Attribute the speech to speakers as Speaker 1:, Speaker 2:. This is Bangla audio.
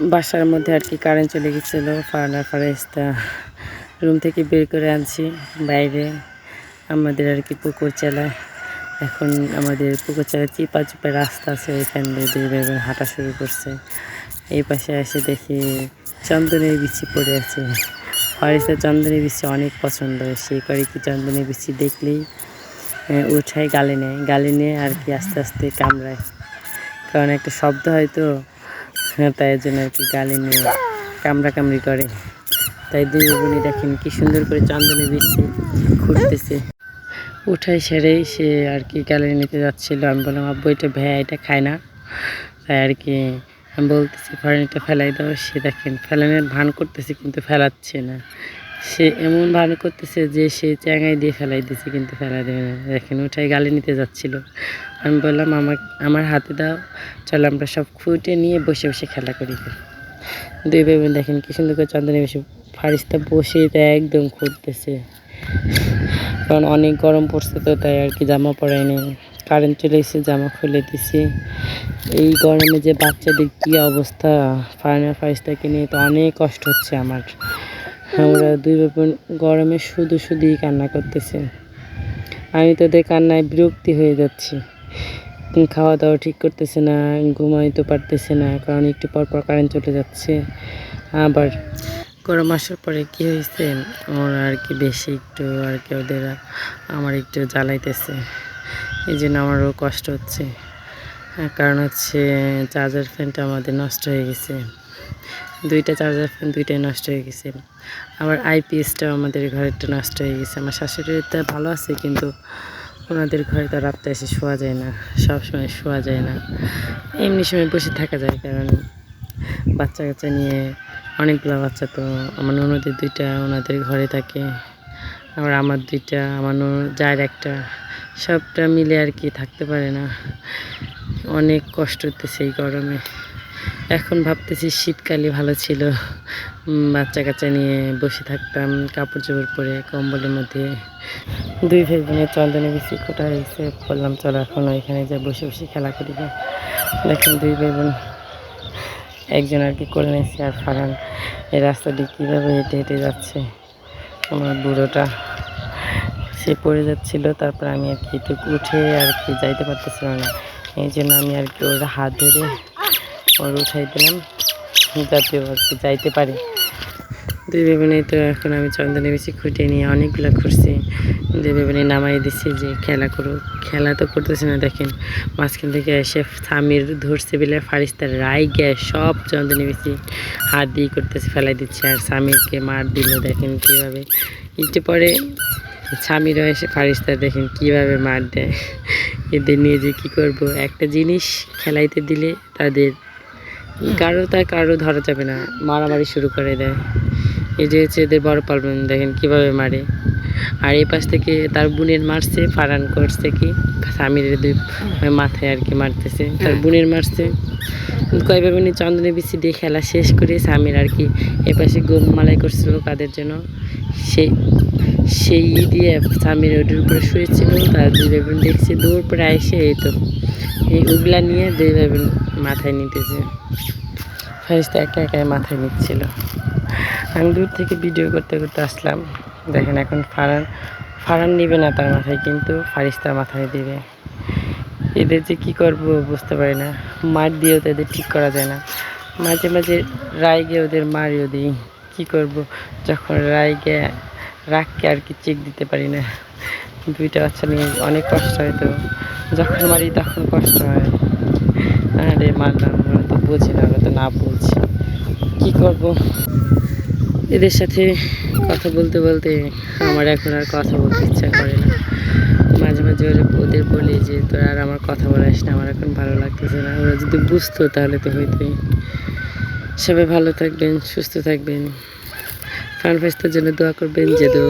Speaker 1: বাসার মধ্যে আর কি কারেন্ট চলে গেছিলো। ফারানা ফারাইস্তা রুম থেকে বের করে আনছি বাইরে। আমাদের আর কি পুকুর চালায়, এখন আমাদের পুকুর চালায় চিপা চিপা রাস্তা আছে, ওইখান দিয়ে হাঁটা শুরু করছে। এই পাশে এসে দেখি চন্দনের বিচি পড়ে আছে। ফারাইস্তা চন্দনের বিচি অনেক পছন্দ, সে করে কি চন্দনের বিচি দেখলেই উঠায় গালে নেয় আর কি আস্তে আস্তে কামড়ায়, কারণ একটা শব্দ হয়তো, তাই জন্য আর কি গালে নিয়ে কামড়াকামড়ি করে। তাই দুই বোনই দেখেন কি সুন্দর করে চন্দনে বিচি খুঁড়তেছে। উঠাই সেরেই সে আর কি গালে নিতে যাচ্ছিলো। আমি বললাম আব্বু এটা এটা খায় না, তাই আর কি আমি বলতেছি ফারানিটা ফেলাই দাও। সে দেখেন ফেলানোর ভান করতেছে কিন্তু ফেলাচ্ছে না। সে এমন ভান করতেছে যে সে চ্যাঙাই দিয়ে ফেলাই দিচ্ছে কিন্তু ফেলা দেবে না। দেখেন উঠাই গালে নিতে যাচ্ছিলো। আমি বললাম আমার হাতে দাও, চলো আমরা সব খুঁটে নিয়ে বসে বসে খেলা করি। দুই ভাই বোন দেখেন কি সুন্দর করে চন্দনে বসে ফারাইস্তা বসে তাই একদম খুঁড়তেছে, কারণ অনেক গরম পড়ছে তো, তাই আর কি জামা পরাই নেই। কারেন্ট চলে এসে জামা খুলে দিছি। এই গরমে যে বাচ্চাদের কী অবস্থা, ফারানা ফারাইস্তাকে নিয়ে তো অনেক কষ্ট হচ্ছে আমার। আমরা দুই ভাই বোন গরমে শুধুই কান্না করতেছে। আমি তোদের কান্নায় বিরক্তি হয়ে যাচ্ছি। খাওয়া দাওয়া ঠিক করতেছে না, ঘুমাইতে পারতেছে না, কারণ একটু পর কারেন্ট চলে যাচ্ছে। আবার গরম আসার পরে কী হয়েছে, ওরা আর কি বেশি একটু আর কি ওদের আমার একটু জ্বালাইতেছে, এই জন্য আমারও কষ্ট হচ্ছে। কারণ হচ্ছে চার্জার ফ্যানটা আমাদের নষ্ট হয়ে গেছে, দুইটা চার্জার ফ্যান দুইটাই নষ্ট হয়ে গেছে। আবার আইপিএসটাও আমাদের ঘরেরটা নষ্ট হয়ে গেছে। আমার শাশুড়িটা ভালো আছে, কিন্তু ওনাদের ঘরে তো রাত্রে এসে শোয়া যায় না, সবসময় শোয়া যায় না, এমনি সময় বসে থাকা যায়, কারণ বাচ্চা কাচ্চা নিয়ে অনেকগুলো বাচ্চা তো। আমার ননদের দুইটা ওনাদের ঘরে থাকে, আবার আমার দুইটা, আমার যার একটা, সবটা মিলে আর কি থাকতে পারে না। অনেক কষ্ট হতেছে এই গরমে। এখন ভাবতেছি শীতকালে ভালো ছিল, বাচ্চা কাচ্চা নিয়ে বসে থাকতাম কাপড় চোপড় পরে কম্বলের মধ্যে। দুই ভাই বোনের চন্দনে বিচি খোটা হয়েছে, বললাম চলো এখন ওইখানে যা বসে বসে খেলা করি। দেখেন দুই ভাই বোন একজন আর কি করে নিয়েছে, আর ফারান এই রাস্তা দিয়ে কীভাবে হেঁটে হেঁটে যাচ্ছে। আমার বুড়োটা সে পড়ে যাচ্ছিল, তারপর আমি আর কি একটু উঠে আর কি যাইতে পারতেছিল না, এই জন্য আমি আর কি ওর হাত ধরে ওর উঠাই দিলাম যাতে ও আর কি যাইতে পারে। দুই বেগুনে তো এখন আমি চন্দনে বেশি খুঁটে নিয়ে অনেকগুলো খুঁড়ছি, দুই বেগুনে নামাই দিচ্ছি যে খেলা করো। খেলা তো করতেছে না, দেখেন মাঝখান থেকে এসে স্বামীর ধরছে বেলে ফারাইস্তার রায় গ্যাস সব চন্দনে বেশি হাত দিয়ে করতেছে, ফেলাই দিচ্ছে, আর স্বামীরকে মার দিল। দেখেন কীভাবে একটু পরে স্বামীরা এসে ফারাইস্তার দেখেন কীভাবে মার দেয়। এদের নিয়ে যে কী করবো, একটা জিনিস খেলাইতে দিলে তাদের কারো ধরা যাবে না, মারামারি শুরু করে দেয়। এই যে হচ্ছে এদের বড় পালন, দেখেন কীভাবে মারে। আর এই পাশ থেকে তার বোনের মারছে, ফারান করছে কি স্বামীর দুই মাথায় আর কি মারতেছে, তার বোনের মারছে। কয়বার উনি চন্দনে বিচি দিয়ে খেলা শেষ করে স্বামীর আর কি এপাশে গম মালাই করছিল কাদের জন্য, সেই দিয়ে স্বামীর ওটির উপরে শুয়েছিল। তার দুই ভাই বোন দেখছে, দৌড় পরে এসে এই তো এই উগলা নিয়ে দুই ভাই বোন মাথায় নিতেছে। ফারাইস্তা একাই মাথায় নিচ্ছিল। আমি দূর থেকে ভিডিও করতে করতে আসলাম। দেখেন এখন ফারান নিবে না তার মাথায়, কিন্তু ফারাইস্তার মাথায় দিবে। এদের যে কী করবো বুঝতে পারি না, মার দিয়েও তো এদের ঠিক করা যায় না। মাঝে মাঝে রায়গে ওদের মারিও দিই, কী করব, যখন রায়গে রাগকে আর কি চেক দিতে পারি না। দুইটা বাচ্চা নিয়ে অনেক কষ্ট হয়, তো যখন মারি তখন কষ্ট হয়। আরে মারলাম, ওরা তো বোঝে না, ওরা তো না বলছি, কী করব। এদের সাথে কথা বলতে বলতে আমার এখন আর কথা বলতে ইচ্ছা করে না। মাঝে মাঝে ওদের বলি যে তোরা আর আমার কথা বলাস না, আমার এখন ভালো লাগতেছে না। ওরা যদি বুঝতো তাহলে তো হইতোই। সবাই ভালো থাকবেন, সুস্থ থাকবেন, ফারান ফারাইস্তার জন্য দোয়া করবেন যে